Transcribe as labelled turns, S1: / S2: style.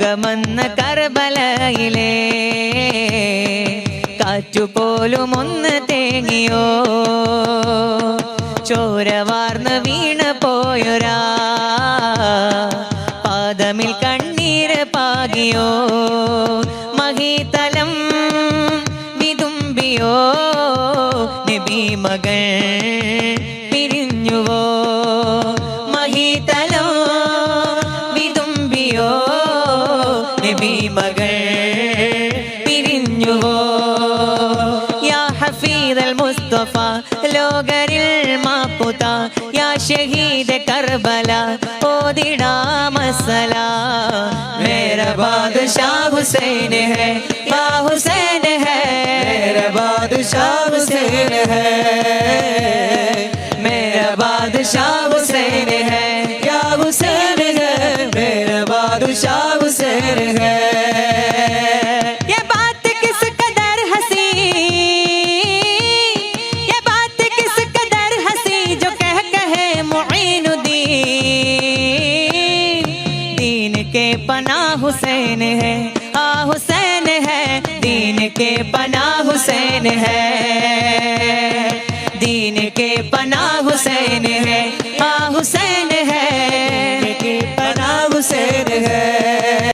S1: മുഖമെന്ന കർബലയിലെ കാറ്റുപോലും ഒന്ന് തേങ്ങിയോ ചോര വാർന്ന് വീണ് പോയൊരാ പാദമിൽ കണ്ണീര് പാകിയോ മഹീതലം വിതുമ്പിയോ നബി മകൾ പിരിഞ്ഞുവോ മഹീതലം വിതുമ്പിയോ നബി മകൾ പിരിഞ്ഞുവോ യാ ഹഫീദൽ മുസ്തഫ ലോകരിൽ മാപ്പുത യാ ഷഹീദ് കർബല ഓദിടാം സലാം മേരാ ബാദശാ ഹുസൈൻ ഹൈ യാ ഹുസൈൻ ഹൈ മേരാ ബാദശാ ഹുസൈൻ ഹൈ മേരാ ബാദശാ ഹുസൈൻ ഹൈ യാ ഹുസൈൻ ഹൈ മേരാ ബാദശാ ഹുസൈൻ ഹൈ पना हुसैन है आ हुसैन है दीन के पना हुसैन है दीन के पना